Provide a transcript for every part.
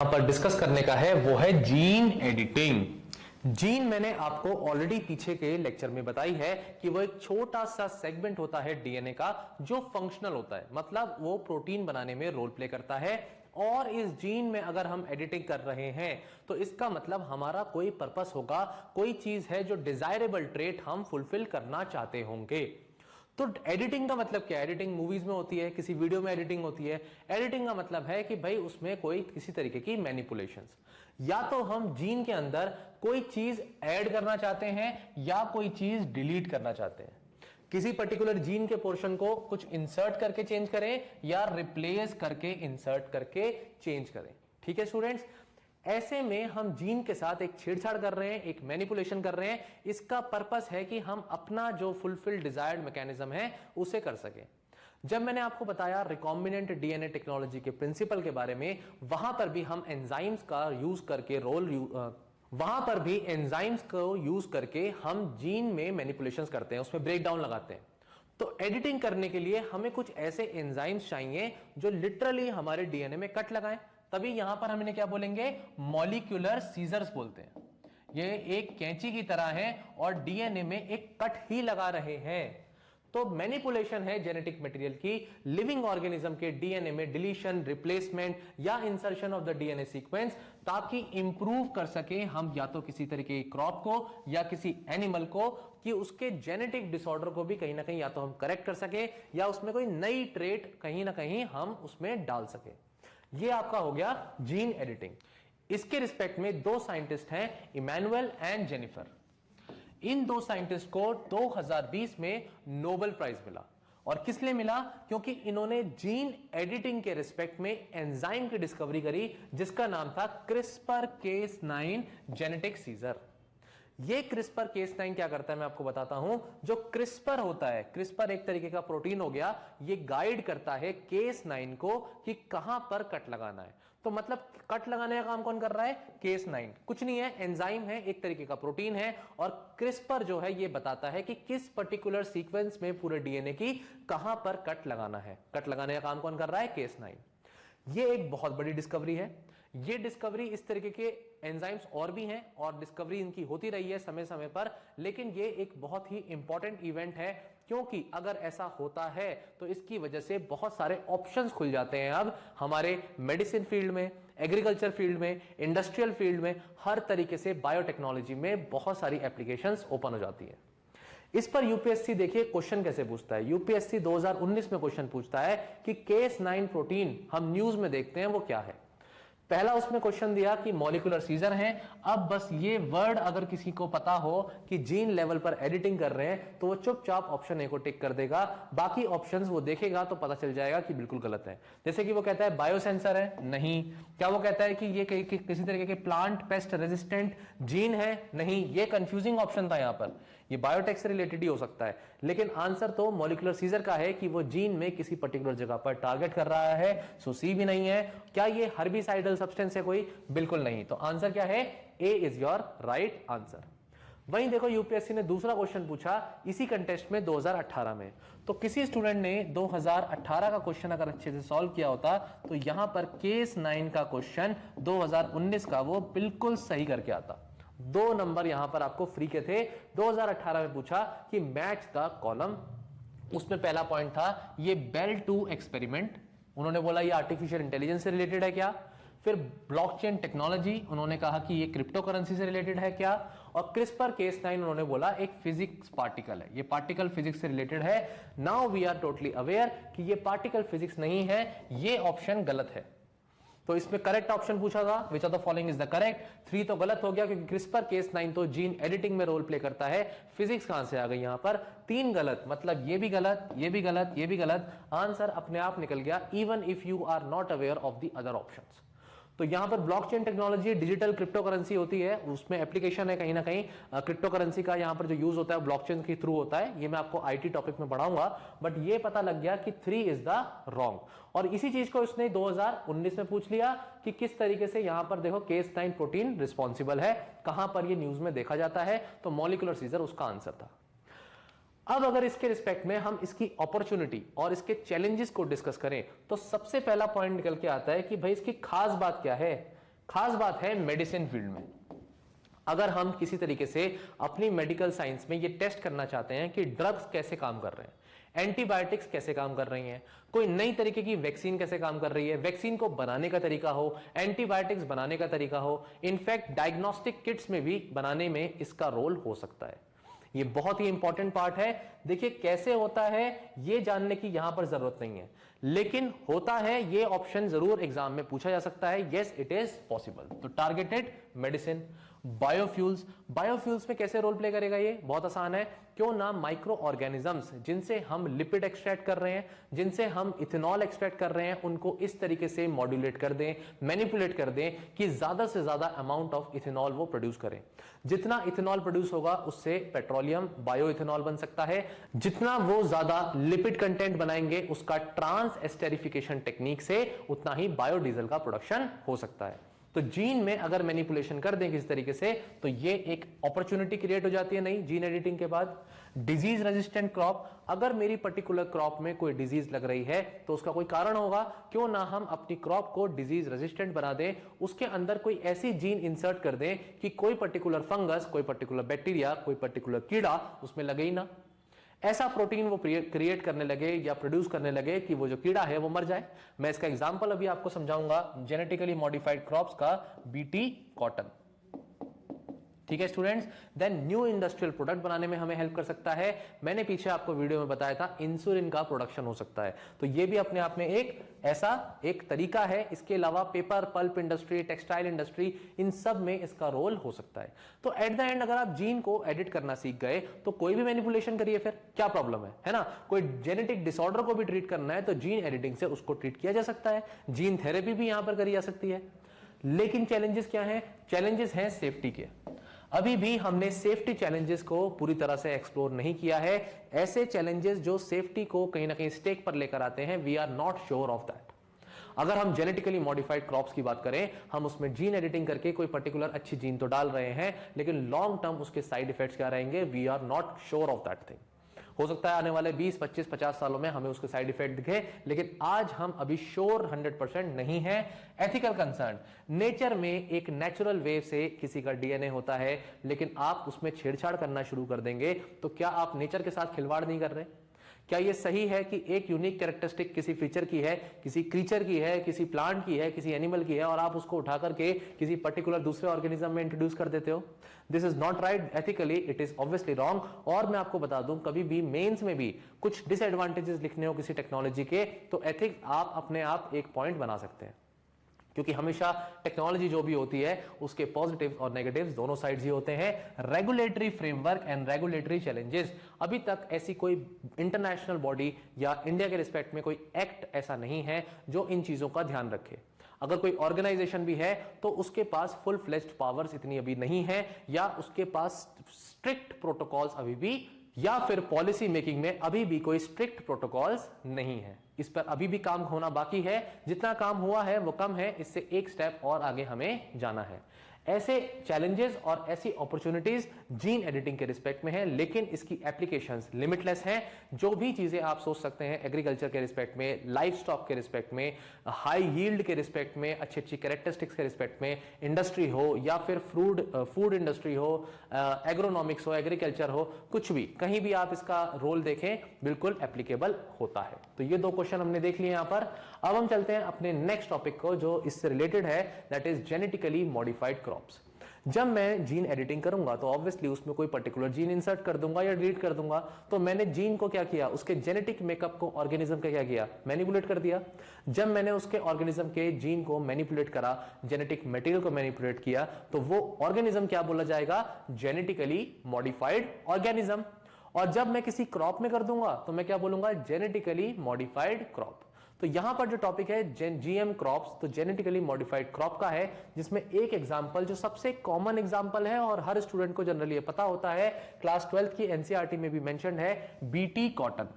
यहाँ पर डिस्कस करने का है वो है जीन एडिटिंग। जीन मैंने आपको ऑलरेडी पीछे के लेक्चर में बताई है कि वो एक छोटा सा सेगमेंट होता है डीएनए का जो फंक्शनल होता है, मतलब वो प्रोटीन बनाने में रोल प्ले करता है। और इस जीन में अगर हम एडिटिंग कर रहे हैं तो इसका मतलब हमारा कोई पर्पस होगा, कोई चीज है जो डिजायरेबल ट्रेट हम फुलफिल करना चाहते होंगे। तो एडिटिंग का मतलब क्या है? एडिटिंग मूवीज में होती है, किसी वीडियो में एडिटिंग होती है। एडिटिंग का मतलब है कि भाई उसमें कोई किसी तरीके की मैनिपुलेशंस, या तो हम जीन के अंदर कोई चीज ऐड करना चाहते हैं या कोई चीज डिलीट करना चाहते हैं। किसी पर्टिकुलर जीन के पोर्शन को कुछ इंसर्ट करके चेंज करें या रिप्लेस करके इंसर्ट करके चेंज करें। ठीक है स्टूडेंट्स, ऐसे में हम जीन के साथ एक छेड़छाड़ कर रहे हैं, एक मैनिपुलेशन कर रहे हैं। इसका पर्पस है कि हम अपना जो फुलफिल डिजायर्ड मैकेनिज्म है उसे कर सकें। जब मैंने आपको बताया रिकॉम्बिनेंट डीएनए टेक्नोलॉजी के प्रिंसिपल के बारे में, वहां पर भी हम एंजाइम्स का यूज करके वहां पर भी एंजाइम्स को यूज करके हम जीन में मैनिपुलेशंस करते हैं, उसमें ब्रेकडाउन लगाते हैं। तो एडिटिंग करने के लिए हमें कुछ ऐसे एंजाइम्स चाहिए जो लिटरली हमारे डीएनए में कट लगाएं। तभी यहां पर हम इन्हें क्या बोलेंगे? मॉलिक्यूलर सीजर्स बोलते हैं। ये एक कैंची की तरह है और डीएनए में एक कट ही लगा रहे हैं। तो मैनिपुलेशन है जेनेटिक मटेरियल की लिविंग ऑर्गेनिज्म के डीएनए में डिलीशन, रिप्लेसमेंट या insertion of the DNA sequence, ताकि इंप्रूव कर सके हम या तो किसी तरीके की क्रॉप को या किसी एनिमल को, कि उसके जेनेटिक डिसऑर्डर को भी कहीं ना कहीं या तो हम करेक्ट कर सके या उसमें कोई नई ट्रेट कहीं ना कहीं हम उसमें डाल सके। ये आपका हो गया जीन एडिटिंग। इसके रिस्पेक्ट में दो साइंटिस्ट हैं, इमैनुअल एंड जेनिफर। इन दो साइंटिस्ट को 2020 में नोबेल प्राइज मिला। और किस लिए मिला? क्योंकि इन्होंने जीन एडिटिंग के रिस्पेक्ट में एंजाइम की डिस्कवरी करी जिसका नाम था क्रिस्पर केस9 जेनेटिक सीजर। ये क्रिस्पर केस9 क्या करता है मैं आपको बताता हूं। जो क्रिस्पर होता है, क्रिस्पर एक तरीके का प्रोटीन हो गया, ये गाइड करता है केस9 को कि कहां पर कट लगाना है। तो मतलब कट लगाने का काम कौन कर रहा है? केस9 कुछ नहीं है, एंजाइम है, एक तरीके का प्रोटीन है। और क्रिस्पर जो है ये बताता है कि किस पर्टिकुलर सीक्वेंस में पूरे डीएनए की कहां पर कट लगाना है। कट लगाने का काम कौन कर रहा है? केस9। ये एक बहुत बड़ी डिस्कवरी है। ये डिस्कवरी, इस तरीके के एंजाइम्स और भी हैं और डिस्कवरी इनकी होती रही है समय समय पर, लेकिन ये एक बहुत ही इंपॉर्टेंट इवेंट है। क्योंकि अगर ऐसा होता है तो इसकी वजह से बहुत सारे ऑप्शंस खुल जाते हैं अब हमारे मेडिसिन फील्ड में, एग्रीकल्चर फील्ड में, इंडस्ट्रियल फील्ड में, हर तरीके से बायोटेक्नोलॉजी में बहुत सारी एप्लीकेशंस ओपन हो जाती है। इस पर यूपीएससी देखिए क्वेश्चन कैसे पूछता है। यूपीएससी 2019 में क्वेश्चन पूछता है कि केस9 प्रोटीन हम न्यूज में देखते हैं वो क्या है। पहला उसमें क्वेश्चन दिया कि मॉलिक्यूलर सीजर हैं। अब बस ये वर्ड अगर किसी को पता हो कि जीन लेवल पर एडिटिंग कर रहे हैं तो वो चुपचाप ऑप्शन ए को टिक कर देगा, बाकी ऑप्शंस वो देखेगा तो पता चल जाएगा कि बिल्कुल गलत है। जैसे कि वो कहता है बायोसेंसर है, नहीं। क्या वो कहता है कि ये किसी तरीके के प्लांट पेस्ट रेजिस्टेंट जीन है? नहीं। ये कंफ्यूजिंग ऑप्शन था, यहां पर ये बायोटेक से रिलेटेड ही हो सकता है, लेकिन आंसर तो मॉलिक्यूलर सीजर का है कि वो जीन में किसी पर्टिकुलर जगह पर टारगेट कर रहा है। सो सी भी नहीं है। क्या ये हर्बिसाइडल सब्सटेंस है कोई? बिल्कुल नहीं। तो आंसर क्या है? ए इज योर राइट आंसर। वहीं देखो यूपीएससी ने दूसरा क्वेश्चन पूछा इसी कंटेस्ट में 2018 में। तो किसी स्टूडेंट ने 2018 का क्वेश्चन अगर अच्छे से सॉल्व किया होता तो यहां पर केस9 का क्वेश्चन 2019 का वो बिल्कुल सही करके आता। 2 नंबर यहां पर आपको फ्री के थे। 2018 में पूछा कि मैच द कॉलम, उसमें पहला पॉइंट था ये बेल 2 एक्सपेरिमेंट। उन्होंने बोला ये आर्टिफिशियल इंटेलिजेंस से रिलेटेड है क्या? फिर ब्लॉकचेन टेक्नोलॉजी, उन्होंने कहा कि ये क्रिप्टो करेंसी से रिलेटेड है क्या? और क्रिस्पर केस9 उन्होंने बोला एक फिजिक्स पार्टिकल है, ये पार्टिकल फिजिक्स से रिलेटेड है। Now we are totally aware कि ये पार्टिकल फिजिक्स नहीं है, ये ऑप्शन गलत है। तो इसमें करेक्ट ऑप्शन पूछा था, which of the following is the correct. 3 तो गलत हो गया क्योंकि क्रिस्पर केस9 तो जीन एडिटिंग में रोल प्ले करता है। फिजिक्स कहां से आ गई यहां पर? 3 गलत, मतलब ये भी गलत, ये भी गलत, ये भी गलत। आंसर अपने आप निकल गया, even if you are not aware of the other options. तो यहां पर blockchain technology digital crypto currency होती है, उसमें एप्लीकेशन है कहीं ना कहीं। क्रिप्टो करेंसी का यहां पर जो यूज होता है ब्लॉकचेन के थ्रू होता है। ये मैं आपको आईटी टॉपिक में पढ़ाऊंगा, बट ये पता लग गया कि 3 इज द रॉन्ग। और इसी चीज को उसने 2019 में पूछ लिया कि किस तरीके से यहां पर देखो केस9 प्रोटीन रिस्पॉन्सिबल है, कहां पर ये न्यूज में देखा जाता है। तो मॉलिक्यूलर सीजर उसका आंसर था। अब अगर इसके रिस्पेक्ट में हम इसकी अपॉर्चुनिटी और इसके चैलेंजेस को डिस्कस करें तो सबसे पहला पॉइंट निकल के आता है कि भाई इसकी खास बात क्या है। खास बात है मेडिसिन फील्ड में। अगर हम किसी तरीके से अपनी मेडिकल साइंस में ये टेस्ट करना चाहते हैं कि ड्रग्स कैसे काम कर रहे हैं, एंटीबायोटिक्स कैसे काम कर रही हैं, कोई नई तरीके की वैक्सीन कैसे काम कर रही है, वैक्सीन को बनाने का तरीका हो, एंटीबायोटिक्स बनाने का तरीका हो, इनफैक्ट डायग्नोस्टिक किट्स में भी बनाने में इसका रोल हो सकता है। ये बहुत ही इंपॉर्टेंट पार्ट है। देखिए कैसे होता है ये जानने की यहां पर जरूरत नहीं है, लेकिन होता है, ये ऑप्शन जरूर एग्जाम में पूछा जा सकता है। Yes it is possible. तो टारगेटेड मेडिसिन, बायोफ्यूल्स, बायोफ्यूल्स में कैसे रोल प्ले करेगा, ये बहुत आसान है। क्यों ना माइक्रो ऑर्गेनिजम्स जिनसे हम लिपिड एक्सट्रैक्ट कर रहे हैं, जिनसे हम इथेनॉल एक्सट्रैक्ट कर रहे हैं, उनको इस तरीके से मॉड्यूलेट कर दें, मैनिपुलेट कर दें कि ज्यादा से ज्यादा अमाउंट ऑफ इथेनॉल वो प्रोड्यूस करें। जितना इथेनॉल प्रोड्यूस होगा उससे पेट्रोलियम बायो इथेनॉल बन सकता है। जितना वो ज्यादा लिपिड कंटेंट बनाएंगे उसका ट्रांस एस्टेरिफिकेशन टेक्निक से उतना ही बायोडीजल का प्रोडक्शन हो सकता है। तो जीन में अगर मैनिपुलेशन कर दें किसी तरीके से तो ये एक अपॉर्चुनिटी क्रिएट हो जाती है नई जीन एडिटिंग के बाद। डिजीज रेजिस्टेंट क्रॉप, अगर मेरी पर्टिकुलर क्रॉप में कोई डिजीज लग रही है तो उसका कोई कारण होगा, क्यों ना हम अपनी क्रॉप को डिजीज रेजिस्टेंट बना दें, उसके अंदर कोई ऐसी जीन इंसर्ट कर दें कि कोई पर्टिकुलर फंगस, कोई पर्टिकुलर बैक्टीरिया, कोई पर्टिकुलर कीड़ा उसमें लगे ही ना। ऐसा प्रोटीन वो क्रिएट करने लगे या प्रोड्यूस करने लगे कि वो जो कीड़ा है वो मर जाए। मैं इसका एग्जांपल अभी आपको समझाऊंगा जेनेटिकली मॉडिफाइड क्रॉप्स का, बीटी कॉटन। ठीक है students, then new industrial product बनाने में हमें हेल्प कर सकता है। मैंने पीछे आपको वीडियो में बताया था इंसुलिन का प्रोडक्शन हो सकता है, तो ये भी अपने आप में एक ऐसा एक तरीका है। इसके अलावा paper, pulp industry, textile industry, इन सब में इसका रोल हो सकता है। तो एट द एंड अगर आप जीन को एडिट करना सीख गए तो कोई भी मैनिपुलेशन करिए, फिर क्या प्रॉब्लम है ना। कोई जेनेटिक डिसऑर्डर को भी ट्रीट करना है तो जीन एडिटिंग से उसको ट्रीट किया जा सकता है। जीन थेरेपी भी यहां पर करी जा सकती है। लेकिन चैलेंजेस क्या है? चैलेंजेस हैं सेफ्टी के। अभी भी हमने सेफ्टी चैलेंजेस को पूरी तरह से एक्सप्लोर नहीं किया है। ऐसे चैलेंजेस जो सेफ्टी को कहीं ना कहीं स्टेक पर लेकर आते हैं, we are not sure of that. अगर हम जेनेटिकली मॉडिफाइड क्रॉप्स की बात करें, हम उसमें जीन एडिटिंग करके कोई पर्टिकुलर अच्छी जीन तो डाल रहे हैं, लेकिन लॉन्ग टर्म उसके साइड इफेक्ट्स क्या रहेंगे, we are not sure of that thing. हो सकता है आने वाले 20, 25, 50 सालों में हमें उसके साइड इफेक्ट दिखे, लेकिन आज हम अभी श्योर 100% नहीं है। एथिकल कंसर्न, नेचर में एक नेचुरल वे से किसी का डीएनए होता है, लेकिन आप उसमें छेड़छाड़ करना शुरू कर देंगे तो क्या आप नेचर के साथ खिलवाड़ नहीं कर रहे? क्या यह सही है कि एक यूनिक कैरेक्टरिस्टिक किसी फीचर की है, किसी क्रीचर की है, किसी प्लांट की है, किसी एनिमल की है, और आप उसको उठा करके किसी पर्टिकुलर दूसरे ऑर्गेनिज्म में इंट्रोड्यूस कर देते हो? This is not right, ethically it is obviously wrong. और मैं आपको बता दूं, कभी भी मेंस में भी कुछ डिसएडवांटेजेस लिखने हो किसी टेक्नोलॉजी के, तो एथिक्स आप अपने आप एक पॉइंट बना सकते हैं, क्योंकि हमेशा टेक्नोलॉजी जो भी होती है उसके पॉजिटिव्स और नेगेटिव्स दोनों साइड्स ही होते हैं। Regulatory framework and regulatory challenges, अभी तक ऐसी कोई इंटरनेशनल बॉडी या इंडिया के रिस्पेक्ट में कोई एक्ट ऐसा नहीं है जो इन चीजों का ध्यान रखे। अगर कोई ऑर्गेनाइजेशन भी है तो उसके पास फुल फ्लेज्ड पावर्स इतनी अभी नहीं है, या उसके पास स्ट्रिक्ट प्रोटोकॉल्स अभी भी, या फिर पॉलिसी मेकिंग में अभी भी कोई स्ट्रिक्ट प्रोटोकॉल्स नहीं है। इस पर अभी भी काम होना बाकी है। जितना काम हुआ है वो कम है, इससे एक स्टेप और आगे हमें जाना है। ऐसे चैलेंजेस और ऐसी अपॉर्चुनिटीज जीन एडिटिंग के रिस्पेक्ट में है, लेकिन इसकी एप्लीकेशंस लिमिटलेस हैं। जो भी चीजें आप सोच सकते हैं एग्रीकल्चर के रिस्पेक्ट में, लाइफ स्टॉक के रिस्पेक्ट में, हाई यील्ड के रिस्पेक्ट में, अच्छी अच्छी कैरेक्टरिस्टिक्स के रिस्पेक्ट में, इंडस्ट्री हो या फिर फूड इंडस्ट्री हो, एग्रोनॉमिक्स हो, एग्रीकल्चर हो, कुछ भी कहीं भी आप इसका रोल देखें बिल्कुल एप्लीकेबल होता है। तो ये दो क्वेश्चन हमने देख लिए यहां पर। अब हम चलते हैं अपने नेक्स्ट टॉपिक को जो इससे रिलेटेड है, that is genetically modified crops. जब मैं जीन एडिटिंग करूंगा तो ऑब्वियसली उसमें कोई पर्टिकुलर जीन इंसर्ट कर दूंगा या डिलीट कर दूंगा। तो मैंने जीन को क्या किया, उसके जेनेटिक मेकअप को ऑर्गेनिज्म का क्या किया, मैनिपुलेट कर दिया। जब मैंने उसके ऑर्गेनिज्म के जीन को मैनिपुलेट करा, जेनेटिक मटेरियल को मैनिपुलेट किया, तो वो ऑर्गेनिज्म क्या बोला जाएगा, जेनेटिकली मॉडिफाइड ऑर्गेनिज्म। और जब मैं किसी क्रॉप में कर दूंगा तो मैं क्या बोलूंगा, जेनेटिकली मॉडिफाइड क्रॉप। तो यहां पर जो टॉपिक है जीएम क्रॉप्स, तो जेनेटिकली मॉडिफाइड क्रॉप का है, जिसमें एक एग्जांपल जो सबसे कॉमन एग्जांपल है और हर स्टूडेंट को जनरली ये पता होता है, क्लास 12th की एनसीईआरटी में भी मेंशन्ड है, बीटी कॉटन।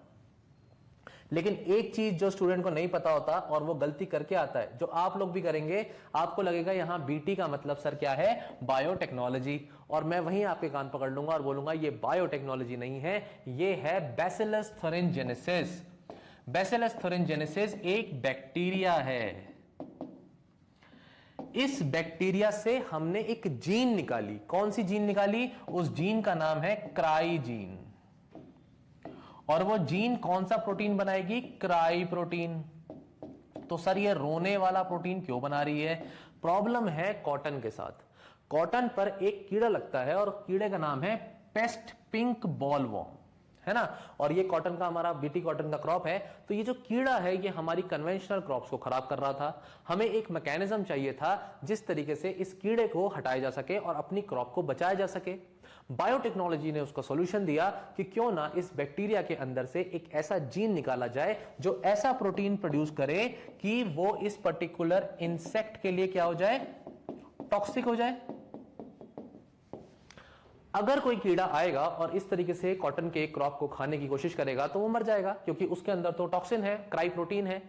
लेकिन एक चीज जो स्टूडेंट को नहीं पता होता और वो गलती करके आता है, जो आप लोग भी करेंगे, आपको लगेगा यहां बीटी का मतलब सर क्या है, बायोटेक्नोलॉजी। और मैं वहीं आपके कान पकड़ लूंगा और बोलूंगा ये बायोटेक्नोलॉजी नहीं है, ये है बैसिलस थुरिनजेनेसिस। बैसिलस थुरिनजेनेसिस एक बैक्टीरिया है। इस बैक्टीरिया से हमने एक जीन निकाली। कौन सी जीन निकाली? उस जीन का नाम है क्राई जीन। और वो जीन कौन सा प्रोटीन बनाएगी? Cry protein. तो सर ये रोने वाला प्रोटीन क्यों बना रही है? प्रॉब्लम है कॉटन के साथ। कॉटन पर एक कीड़ा लगता है और कीड़े का नाम है पेस्ट पिंक बॉलवॉर्म, है ना। और ये कॉटन का हमारा बीटी कॉटन का क्रॉप है। तो ये जो कीड़ा है ये हमारी कन्वेंशनल क्रॉप्स को खराब कर रहा था। हमें एक मैकेनिज्म चाहिए था जिस तरीके से इस कीड़े को हटाया जा सके और अपनी क्रॉप को बचाया जा सके। बायोटेक्नोलॉजी ने उसका सॉल्यूशन दिया कि क्यों ना इस बैक्टीरिया के अंदर से एक ऐसा जीन निकाला जाए जो ऐसा प्रोटीन प्रोड्यूस करे कि वो इस पर्टिकुलर इंसेक्ट के लिए क्या हो जाए? टॉक्सिक हो जाए। अगर कोई कीड़ा आएगा और इस तरीके से कॉटन के क्रॉप को खाने की कोशिश करेगा तो वो मर जाएगा, क्योंकि उसके अंदर तो टॉक्सिन है, क्राई प्रोटीन है।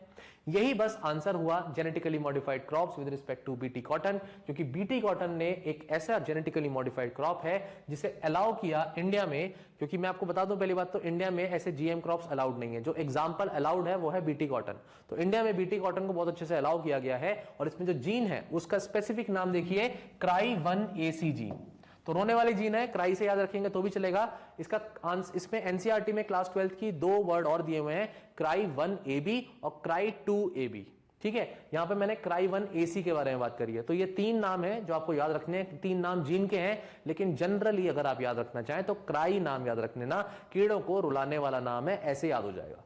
यही बस आंसर हुआ genetically modified crops with respect to BT cotton, क्योंकि बीटी कॉटन ने एक ऐसा जेनेटिकली मॉडिफाइड क्रॉप है जिसे अलाउ किया इंडिया में। क्योंकि मैं आपको बता दूं पहली बात तो इंडिया में ऐसे जीएम क्रॉप्स अलाउड नहीं है। जो एग्जांपल अलाउड है वो है बीटी कॉटन। तो इंडिया में बीटी कॉटन को बहुत अच्छे से अलाउ किया गया है। और इसमें जो जीन है उसका स्पेसिफिक नाम देखिए, क्राई 1AC जीन। तो रोने वाली जीन है, क्राई से याद रखेंगे तो भी चलेगा। इसमें एनसीईआरटी में क्लास 12 की 2 वर्ड और दिए हुए हैं, क्राई 1AB और क्राई 2AB। ठीक है, यहां पे मैंने क्राई 1AC के बारे में बात करी है। तो ये 3 नाम है जो आपको याद रखने हैं। 3 नाम जीन के हैं, लेकिन जनरली अगर आप याद रखना चाहें तो क्राई नाम याद रखने ना, कीड़ों को रुलाने वाला नाम है, ऐसे याद हो जाएगा।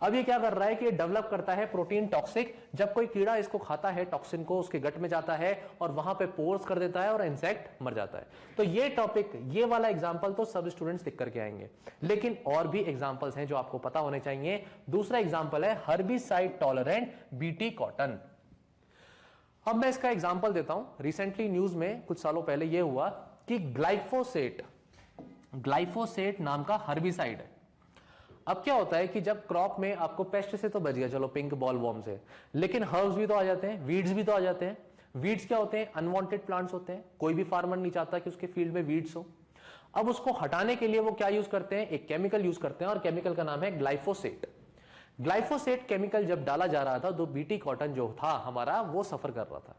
अब ये क्या कर रहा है कि डेवलप करता है प्रोटीन टॉक्सिक। जब कोई कीड़ा इसको खाता है, टॉक्सिन को उसके गट में जाता है और वहां पे पोर्स कर देता है और इंसेक्ट मर जाता है। तो ये टॉपिक, ये वाला एग्जांपल तो सब स्टूडेंट्स लिख करके आएंगे, लेकिन और भी एग्जांपल्स हैं जो आपको पता होने चाहिए। दूसरा एग्जांपल है हर्बिसाइड टॉलरेंट बीटी कॉटन। अब मैं इसका एग्जांपल देता हूं। रिसेंटली न्यूज में कुछ सालों पहले यह हुआ कि ग्लाइफोसेट नाम का हर्बिसाइड है। अब क्या होता है कि जब क्रॉप में आपको पेस्ट से तो बच गया, चलो पिंक बॉलवॉर्म से, लेकिन हर्ब्स भी तो आ जाते हैं, वीड्स भी तो आ जाते हैं। वीड्स क्या होते हैं? अनवांटेड प्लांट्स होते हैं। कोई भी फार्मर नहीं चाहता कि उसके फील्ड में वीड्स हो। अब उसको हटाने के लिए वो क्या यूज करते हैं? एक केमिकल यूज करते हैं और केमिकल का नाम है ग्लाइफोसेट। ग्लाइफोसेट केमिकल जब डाला जा रहा था तो बीटी कॉटन जो था हमारा वो सफर कर रहा था।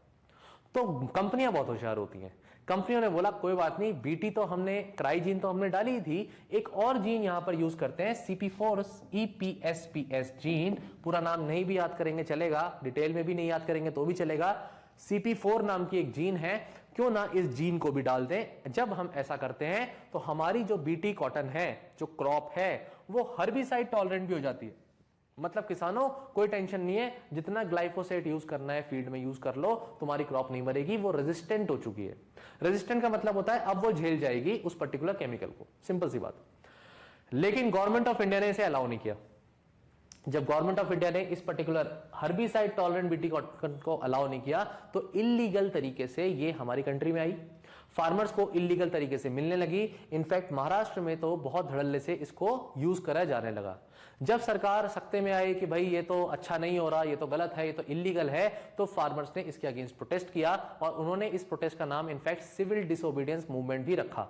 तो कंपनियां बहुत होशियार होती हैं। कंपनियों ने बोला कोई बात नहीं, बीटी तो हमने, क्राई जीन तो हमने डाली थी, एक और जीन यहां पर यूज करते हैं, CP4 EPSPS जीन। पूरा नाम नहीं भी याद करेंगे चलेगा, डिटेल में भी नहीं याद करेंगे तो भी चलेगा। CP4 नाम की एक जीन है, क्यों ना इस जीन को भी डाल दें। जब हम ऐसा करते हैं तो हमारी जो बीटी कॉटन है, जो क्रॉप है, वो हर्बिसाइड टॉलरेंट भी हो जाती है। मतलब किसानों कोई टेंशन नहीं है, जितना ग्लाइफोसेट यूज करना है फील्ड में यूज कर लो, तुम्हारी क्रॉप नहीं मरेगी, वो रेजिस्टेंट हो चुकी है। रेजिस्टेंट का मतलब होता है अब वो झेल जाएगी उस पर्टिकुलर केमिकल को, सिंपल सी बात। लेकिन गवर्नमेंट ऑफ इंडिया ने इसे अलाउ नहीं किया। जब गवर्नमेंट ऑफ इंडिया ने इस particular herbicide tolerant BT cotton को अलाउ नहीं किया तो इलीगल तरीके से ये हमारी कंट्री में आई। फार्मर्स को इलीगल तरीके से मिलने लगी। इनफैक्ट महाराष्ट्र में तो बहुत धड़ल्ले से इसको यूज करा जाने लगा। जब सरकार सख्ते में आई कि भाई ये तो अच्छा नहीं हो रहा, ये तो गलत है, ये तो इलीगल है, तो फार्मर्स ने इसके अगेंस्ट प्रोटेस्ट किया और उन्होंने इस प्रोटेस्ट का नाम इनफैक्ट सिविल डिसोबीडियंस मूवमेंट भी रखा।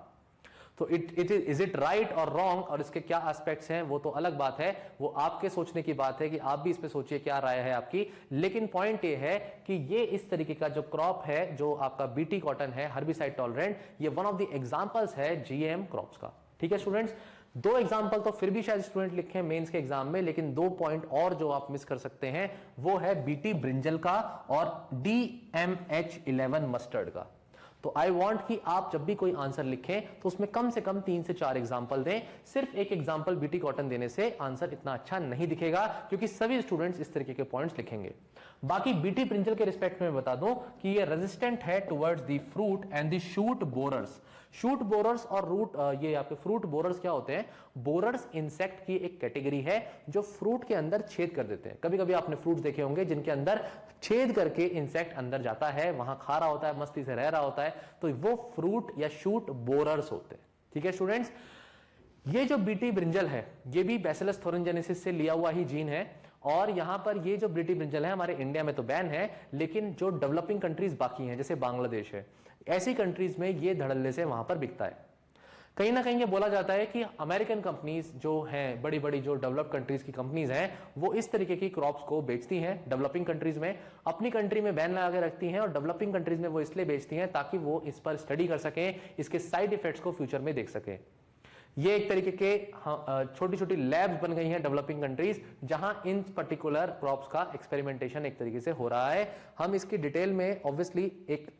तो इज इट राइट और रॉन्ग, और इसके क्या एस्पेक्ट्स हैं वो तो अलग बात है, वो आपके सोचने की बात है कि आप भी इस पे सोचिए क्या राय है आपकी। लेकिन पॉइंट ये है कि ये इस तरीके का जो क्रॉप है, जो आपका बीटी कॉटन है हर्बिसाइड टॉलरेंट, ये वन ऑफ द एग्जांपल्स है जीएम क्रॉप्स का। ठीक है स्टूडेंट्स, 2 एग्जाम्पल तो फिर भी शायद स्टूडेंट लिखे मेंस के एग्जाम में, लेकिन 2 पॉइंट और जो आप मिस कर सकते हैं वो है बीटी ब्रिंजल का और DMH11 मस्टर्ड का। तो आई वांट कि आप जब भी कोई आंसर लिखें तो उसमें कम से कम 3 से 4 एग्जाम्पल दें। सिर्फ एक एग्जाम्पल बीटी कॉटन देने से आंसर इतना अच्छा नहीं दिखेगा, क्योंकि सभी स्टूडेंट्स इस तरीके के पॉइंट्स लिखेंगे। बाकी बीटी ब्रिंजल के रिस्पेक्ट में बता दूं कि ये रेजिस्टेंट है towards the fruit and the shoot borers. Shoot borers और रूट, ये आपके फ्रूट बोरर्स क्या होते हैं? बोरर्स इंसेक्ट की एक कैटेगरी है जो फ्रूट के अंदर छेद कर देते हैं। कभी कभी आपने फ्रूट्स देखे होंगे जिनके अंदर छेद करके इंसेक्ट अंदर जाता है, वहां खा रहा होता है, मस्ती से रह रहा होता है, तो वो फ्रूट या शूट बोरर्स होते हैं। ठीक है स्टूडेंट्स, ये जो बीटी ब्रिंजल है ये भी बैसिलस थोरिनजेनेसिस से लिया हुआ ही जीन है। और यहां पर ये जो बीटी ब्रिंजल है हमारे इंडिया में तो बैन है, लेकिन जो डेवलपिंग कंट्रीज बाकी हैं जैसे बांग्लादेश है, ऐसी कंट्रीज में ये धड़ल्ले से वहां पर बिकता है। कहीं ना कहीं ये बोला जाता है कि अमेरिकन कंपनीज जो हैं, बड़ी बड़ी जो डेवलप्ड कंट्रीज की कंपनीज हैं, वो इस तरीके की क्रॉप्स को बेचती हैं डेवलपिंग कंट्रीज में, अपनी कंट्री में बैन लगा के रखती हैं और डेवलपिंग कंट्रीज में वो इसलिए बेचती हैं ताकि वो इस पर स्टडी कर सकें, इसके साइड इफेक्ट्स को फ्यूचर में देख सकें। ये एक तरीके के छोटी छोटी लैब्स बन गई हैं डेवलपिंग कंट्रीज, जहां इन पर्टिकुलर क्रॉप्स का एक्सपेरिमेंटेशन एक तरीके से हो रहा है। हम इसकी डिटेल में ऑब्वियसली एक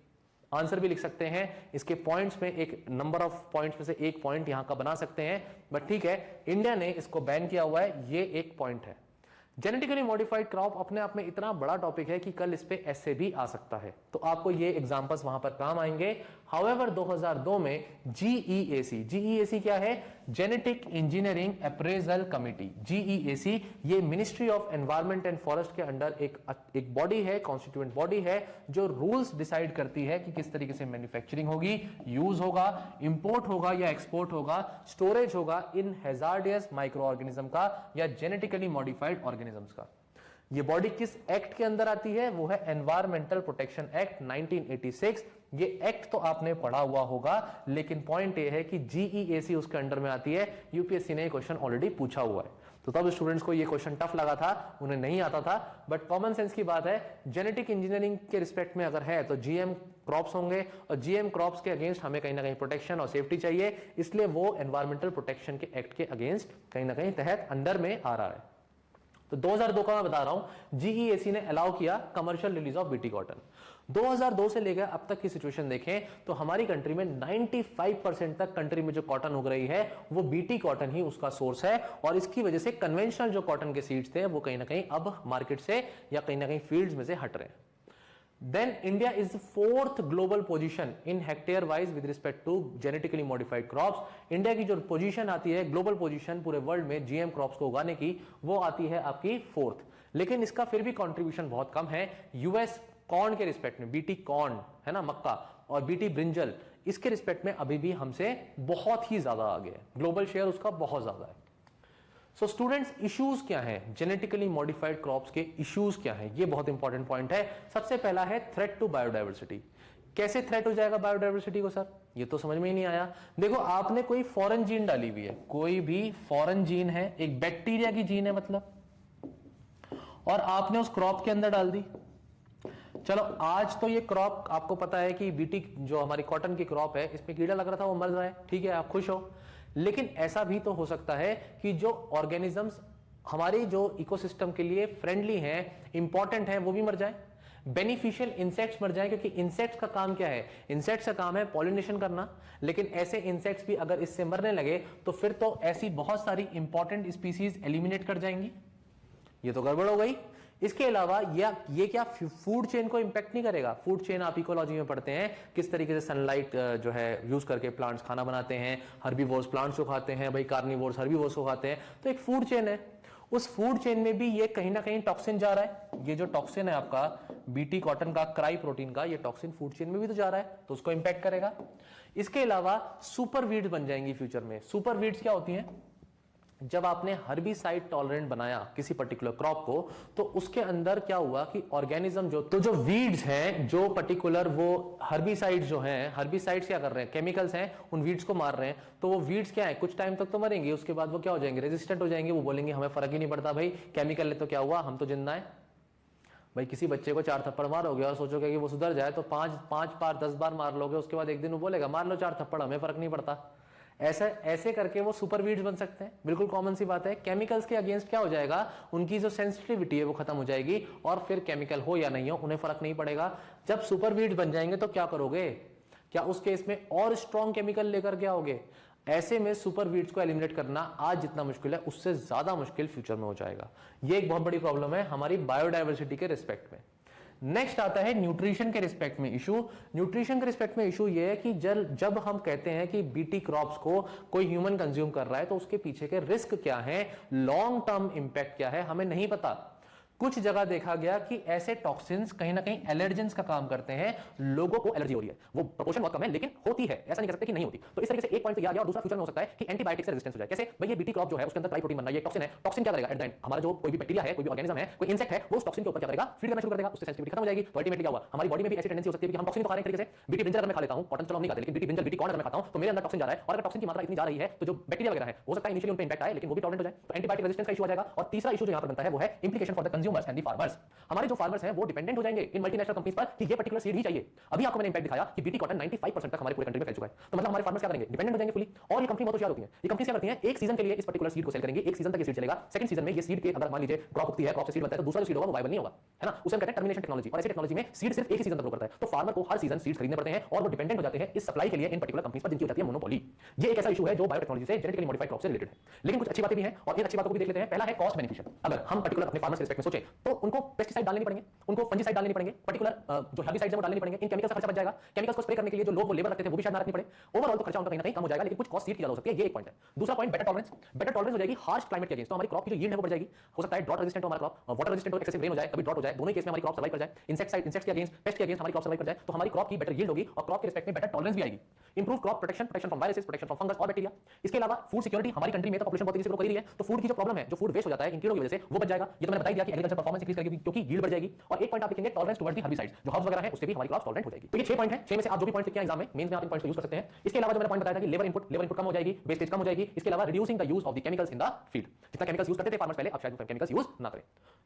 आंसर भी लिख सकते हैं, इसके पॉइंट्स में एक नंबर ऑफ पॉइंट्स में से एक पॉइंट यहां का बना सकते हैं, बट ठीक है, इंडिया ने इसको बैन किया हुआ है, ये एक पॉइंट है। जेनेटिकली मॉडिफाइड क्रॉप अपने आप में इतना बड़ा टॉपिक है कि कल इस पे ऐसे भी आ सकता है, तो आपको ये एग्जांपल्स वहां पर काम आएंगे। हाउएवर 2002 में जीईएसी क्या है? Genetic engineering appraisal committee. GEAC ये ministry of environment and forest के अंडर एक बॉडी है, कॉन्स्टिट्यूएंट बॉडी है, जो रूल्स डिसाइड करती है कि किस तरीके से मैन्युफैक्चरिंग होगी, यूज होगा, इंपोर्ट होगा या एक्सपोर्ट होगा, स्टोरेज होगा इन हैजार्डियस माइक्रो ऑर्गेनिज्म का या जेनेटिकली मॉडिफाइड ऑर्गेनिजम्स का। ये बॉडी किस एक्ट के अंदर आती है? वो है एनवायरमेंटल प्रोटेक्शन एक्ट 1986। ये एक्ट तो आपने पढ़ा हुआ होगा, लेकिन पॉइंट ये है कि जीईएसी उसके अंडर में आती है। यूपीएससी ने क्वेश्चन ऑलरेडी पूछा हुआ है, तो तब स्टूडेंट्स को ये क्वेश्चन टफ लगा था, उन्हें नहीं आता था, बट कॉमन सेंस की बात है, जेनेटिक इंजीनियरिंग के रिस्पेक्ट में अगर है तो जीएम क्रॉप्स होंगे, और जीएम क्रॉप्स के अगेंस्ट हमें कहीं ना कहीं प्रोटेक्शन और सेफ्टी चाहिए, इसलिए वो एनवायरमेंटल प्रोटेक्शन के एक्ट के अगेंस्ट कहीं ना कहीं तहत अंडर में आ रहा है। तो 2002 का मैं बता रहा हूं, जीईएसी ने अलाउ किया commercial release of BT cotton. 2002 से लेकर अब तक की सिचुएशन देखें तो हमारी कंट्री में 95% तक कंट्री में जो कॉटन उग रही है वो बीटी कॉटन ही उसका सोर्स है, और इसकी वजह से कन्वेंशनल जो कॉटन के सीड्स थे वो कहीं ना कहीं अब मार्केट से या कहीं ना कहीं फील्ड्स में से हट रहे हैं। Then India is the 4th global position in hectare wise with respect to genetically modified crops. India की जो पोजीशन आती है, ग्लोबल पोजीशन पूरे वर्ल्ड में जीएम क्रॉप्स को उगाने की, वो आती है आपकी 4th। लेकिन इसका फिर भी कंट्रीब्यूशन बहुत कम है। यूएस कॉर्न के रिस्पेक्ट में, बीटी कॉर्न है ना, मक्का, और बीटी ब्रिंजल, इसके रिस्पेक्ट में अभी भी हमसे बहुत ही ज्यादा आगे है, ग्लोबल शेयर उसका बहुत ज्यादा है। सो स्टूडेंट्स, इश्यूज क्या हैं? जेनेटिकली मॉडिफाइड क्रॉप्स के इश्यूज क्या हैं? ये बहुत इंपॉर्टेंट पॉइंट है। सबसे पहला है थ्रेट टू बायोडाइवर्सिटी। कैसे थ्रेट हो जाएगा बायोडाइवर्सिटी को सर? ये तो समझ में ही नहीं आया। देखो, आपने कोई फॉरेन जीन डाली हुई है, कोई भी फॉरेन जीन है, एक बैक्टीरिया की जीन है मतलब, और आपने उस क्रॉप के अंदर डाल दी। चलो, आज तो ये क्रॉप आपको पता है कि बीटी जो हमारी कॉटन की क्रॉप है, इसमें कीड़ा लग रहा था, वो मर रहा है, ठीक है, आप खुश हो। लेकिन ऐसा भी तो हो सकता है कि जो ऑर्गेनिजम्स हमारे जो इकोसिस्टम के लिए फ्रेंडली हैं, इंपॉर्टेंट हैं, वो भी मर जाए। बेनिफिशियल इंसेक्ट्स मर जाए, क्योंकि इंसेक्ट्स का काम क्या है? इंसेक्ट्स का काम है पॉलिनेशन करना, लेकिन ऐसे इंसेक्ट्स भी अगर इससे मरने लगे तो फिर तो ऐसी बहुत सारी इंपॉर्टेंट स्पीसीज एलिमिनेट कर जाएंगी। ये तो गड़बड़ हो गई। इसके अलावा ये क्या फूड चेन को इंपैक्ट नहीं करेगा? फूड चेन आप इकोलॉजी में पढ़ते हैं, किस तरीके से सनलाइट जो है यूज करके प्लांट्स खाना बनाते हैं, हर्बीवोर्स प्लांट्स को खाते हैं, भाई कार्निवोर्स हर्बीवोर्स को खाते हैं, तो एक फूड चेन है। उस फूड चेन में भी ये कहीं ना कहीं टॉक्सिन जा रहा है। ये जो टॉक्सिन है आपका बीटी कॉटन का, क्राई प्रोटीन का, ये टॉक्सिन फूड चेन में भी तो जा रहा है, तो उसको इंपैक्ट करेगा। इसके अलावा सुपर वीड्स बन जाएंगी फ्यूचर में। सुपर वीड्स क्या होती हैं? जब आपने हर्बिसाइड टॉलरेंट बनाया किसी पर्टिकुलर क्रॉप को, तो उसके अंदर क्या हुआ कि ऑर्गेनिज्म जो वीड्स हैं, जो पर्टिकुलर वो हर्बिसाइड्स जो हैं, हर्बिसाइड्स क्या कर रहे हैं? केमिकल्स हैं, उन वीड्स को मार रहे हैं। तो वो वीड्स क्या है, कुछ टाइम तक तो मरेंगे, उसके बाद वो क्या हो जाएंगे? रेजिस्टेंट हो जाएंगे। वो बोलेंगे हमें फर्क ही नहीं पड़ता भाई, केमिकल है तो क्या हुआ, हम तो जिंदा है। भाई किसी बच्चे को 4 थप्पड़ मारोगे और सोचोगे कि वो सुधर जाए, तो 5 बार 10 बार मार लोगे, उसके बाद एक दिन वो बोलेगा मार लो 4 थप्पड़, हमें फर्क नहीं पड़ता। ऐसे करके वो सुपर वीड्स बन सकते हैं। बिल्कुल कॉमन सी बात है। केमिकल्स के अगेंस्ट क्या हो जाएगा? उनकी जो सेंसिटिविटी है वो खत्म हो जाएगी, और फिर केमिकल हो या नहीं हो उन्हें फर्क नहीं पड़ेगा। जब सुपर वीड्स बन जाएंगे तो क्या करोगे? क्या उस केस में और स्ट्रॉन्ग केमिकल लेकर के आओगे? ऐसे में सुपर वीड्स को एलिमिनेट करना आज जितना मुश्किल है, उससे ज्यादा मुश्किल फ्यूचर में हो जाएगा। ये एक बहुत बड़ी प्रॉब्लम है हमारी बायोडाइवर्सिटी के रिस्पेक्ट में। नेक्स्ट आता है न्यूट्रिशन के रिस्पेक्ट में इशू। न्यूट्रिशन के रिस्पेक्ट में इशू ये है कि जब हम कहते हैं कि बीटी क्रॉप्स को कोई ह्यूमन कंज्यूम कर रहा है, तो उसके पीछे के रिस्क क्या है, लॉन्ग टर्म इंपैक्ट क्या है, हमें नहीं पता। कुछ जगह देखा गया कि ऐसे टॉक्सिन्स कहीं ना कहीं एलर्जेंस का काम करते हैं, लोगों को एलर्जी हो रही है। वो प्रोपोर्शन बहुत कम है लेकिन होती है, ऐसा नहीं कह सकते कि नहीं होती। तो इस तरीके से एक पॉइंट तो याद, और दूसरा फ्यूचर में हो सकता है कि एंटीबायोटिक से रेजिस्टेंस हो जाए। कैसे भाई, ये बीटी क्रॉप जो है उसके अंदर ट्राइप्रोटीन बनना है, ये टॉक्सिन है। टॉक्सिन क्या करेगा एट द एंड, हमारा जो कोई भी बैक्टीरिया है, कोई भी ऑर्गेनिज्म है, कोई इंसेक्ट है, वो उस टॉक्सिन के ऊपर क्या करेगा, फीड करना शुरू कर देगा, उससे सेंसिटिविटी खत्म हो जाएगी। तो अल्टीमेटली क्या हुआ, हमारी बॉडी में भी ऐसी टेंडेंसी हो सकती है कि हम टॉक्सिन तो खा रहे हैं तरीके से। बीटी ब्रिंजल अगर मैं खा लेता हूं, कॉटन चलो हम नहीं खाते, लेकिन बीटी ब्रिंजल, बीटी कॉर्न अगर मैं खाता हूं तो मेरे अंदर टॉक्सिन जा रहा है, और अगर टॉक्सिन की मात्रा इतनी जा रही है तो जो बैक्टीरिया वगैरह है हो सकता है इनिशियली उन पे इंपैक्ट आए, लेकिन वो भी टॉलरेंट हो जाए, तो एंटीबायोटिक रेजिस्टेंस का इशू आ जाएगा। और तीसरा इशू जो यहां पर बनता है वो है implication for the consumers and the farmers. हमारे जो फार्मर्स हैं वो डिपेंडेंट हो जाएंगे इन मल्टीनेशनल कंपनीज पर कि ये पर्टिकुलर सीड ही चाहिए। अभी आपको मैंने इंपैक्ट दिखाया कि बीटी कॉटन 95% तक हमारे पूरे कंट्री में फैल चुका है, तो मतलब हमारे फार्मर्स क्या करेंगे, डिपेंडेंट हो जाएंगे फुली। और ये कंपनी बहुत होशियार होती है, ये कंपनी क्या करती है, एक सीजन के लिए इस पर्टिकुलर सीड को सेल करेंगे, एक सीजन तक ये सीड चलेगा। सेकंड सीजन में ये सीड के अगर मान लीजिए क्रॉप उगती है, क्रॉप से सीड बनता है, तो दूसरा जो सीड होगा वो वायबल नहीं होगा, है ना, उसे हम कहते हैं टर्मिनेशन टेक्नोलॉजी। और ऐसी टेक्नोलॉजी में सीड सिर्फ एक ही सीजन तक ग्रो करता है, तो फार्मर को हर सीजन सीड्स खरीदने पड़ते हैं और वो डिपेंडेंट हो जाते हैं इस सप्लाई के लिए इन पर्टिकुलर कंपनीज पर, जिनकी हो जाती है मोनोपोली। ये एक ऐसा इशू है जो बायोटेक्नोलॉजी से, जेनेटिकली मॉडिफाइड क्रॉप से रिलेटेड है। लेकिन कुछ अच्छी बातें भी हैं और इन अच्छी बातों को भी देख लेते हैं। पहला है कॉस्ट बेनिफिशियल। अगर हम पर्टिकुलर अपने फार्मर्स के रिस्पेक्ट में सोचें तो उनको पेस्टिसाइड डालने नहीं पड़ेंगे, उनको फंजीसाइड डालने नहीं पड़ेंगे, पर्टिकुलर जो हर्बिसाइड्स है वो डालने नहीं पड़ेंगे, इन केमिकल्स का खर्चा बच जाएगा। केमिकल्स को स्प्रे करने के लिए जो लोग वो लेबर रखते थे वो भी शायद ना रखनी पड़े। ओवरऑल तो खर्चा उनका कहीं ना कहीं कम हो जाएगा, लेकिन कुछ कॉस्ट सीड की ज्यादा हो सकती है, ये एक पॉइंट है। दूसरा point better tolerance. Better tolerance हो जाएगी हार्श क्लाइमेट के अगेंस्ट, तो हमारी क्रॉप की जो यील्ड है वो बढ़ जाएगी। हो सकता है ड्रॉट रेजिस्टेंट हो हमारा क्रॉप, वाटर रेजिस्टेंट हो, एक्सेसिव रेन हो जाए, कभी ड्रॉट हो जाए, दोनों ही केस में हमारी क्रॉप सर्वाइव कर जाए। इंसेक्ट्स के अगेंस्ट, पेस्ट के अगेंस्ट हमारी क्रॉप सर्वाइव कर जाए, तो हमारी क्रॉप की बेटर यील्ड होगी और क्रॉप के रिस्पेक्ट में बेटर टॉलरेंस भी आएगी। Improve crop protection, protection from viruses, protection from fungus और बैक्टीरिया। इसके अलावा फूड सिक्योरिटी, हमारी कंट्री में तो पॉपुलेशन बहुत तेजी से ग्रो कर रही है, तो फूड की जो प्रॉब्लम है, जो फूड वेस्ट हो जाता है इन कीड़ों की वजह से, वो बच जाएगा। ये तो मैंने बता दिया कि एग्रीकल्चर परफॉर्मेंस इंक्रीज करेगी क्योंकि यील्ड बढ़ जाएगी। और एक पॉइंट आप लिखेंगे टॉलरेंस टुवर्ड्स द हर्बिसाइड्स, जो हर्ब्स वगैरह है उससे भी हमारी क्रॉप टॉलरेंट हो जाएगी। तो ये 6 पॉइंट है, 6 में से आप जो भी पॉइंट लिखे हैं एग्जाम में, मेंस में आप इन पॉइंट्स को यूज कर सकते हैं। इसके अलावा जो मैंने पॉइंट बताया था कि लेबर इनपुट कम हो जाएगी, वेस्टेज कम हो जाएगी। इसके अलावा reducing the use of the chemicals in the field, जितना केमिकल्स यूज करते थे फार्मर्स पहले, अब शायद केमिकल्स यूज ना करें।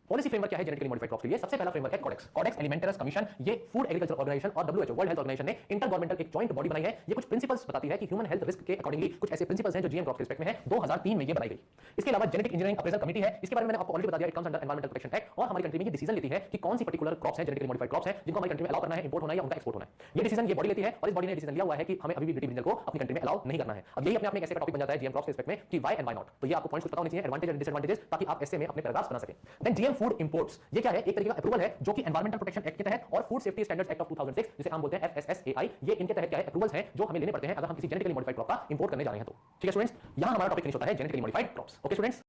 पॉलिसी फ्रेमवर्क क्या है जेनेटिकली मॉडिफाइड क्रॉप्स के लिए? सबसे पहला फ्रेमवर्क है कोडेक्स, कोडेक्स एलिमेंटरीज कमीशन। ये फूड एग्रीकल्चर ऑर्गेनाइजेशन और WHO वर्ल्ड हेल्थ ऑर्गेनाइजेशन ने इंटर गवर्नमेंटल एक जॉइंट बॉडी बनाई है। ये कुछ प्रिंसिपल्स बताती है कि ह्यूमन हेल्थ रिस्क के अकॉर्डिंगली कुछ ऐसे प्रिंसिपल्स हैं जो जीएम क्रॉप के रिस्पेक्ट में है, 2003 में ये बनाई गई। इसके अलावा जेनेटिक इंजीनियरिंग अप्रेजल कमेटी है, इसके बारे में मैंने आपको ऑलरेडी बता दिया, it comes under environmental protection act, और हमारी कंट्री में ये डिसीजन लेती है कि कौन सी पर्टिकुलर क्रॉप्स हैं, जेनेटिकली मॉडिफाइड क्रॉप्स हैं, जिनको हमारी कंट्री में अलाउ करना है, इंपोर्ट होना है या उनका एक्सपोर्ट होना है। ये डिसीजन ये बॉडी लेती है और इस बॉडी ने डिसीजन लिया हुआ है कि हमें अभी भी बीटी ब्रिंजल को अपनी कंट्री में अलाउ नहीं करना है। अब यही अपने आप में एक ऐसे टॉपिक बन जाता है जीएम क्रॉप्स के रिस्पेक्ट में कि व्हाई एंड व्हाई नॉट। तो ये आपको पॉइंट्स कुछ पता होने चाहिए, एडवांटेज एंड डिसएडवांटेजेस, ताकि आप ऐसे में अपने पैराग्राफ्स बना सकें। देन जीएम फूड इंपोर्ट्स, ये क्या है, एक तरीके का अप्रूवल है जो कि एनवायरमेंटल प्रोटेक्शन एक्ट के तहत और food safety standards act of 2006, जिसे हम बोलते हैं FSSAI, ये इनके तहत क्या है, अप्रूवल्स हैं जो हमें लेने पड़ते हैं अगर हम किसी जेनेटिकली मॉडिफाइड क्रॉप का इंपोर्ट करने जा रहे हैं तो। ठीक है स्टूडेंट्स, यहां हमारा टॉपिक फिनिश होता है genetically modified crops. Okay students.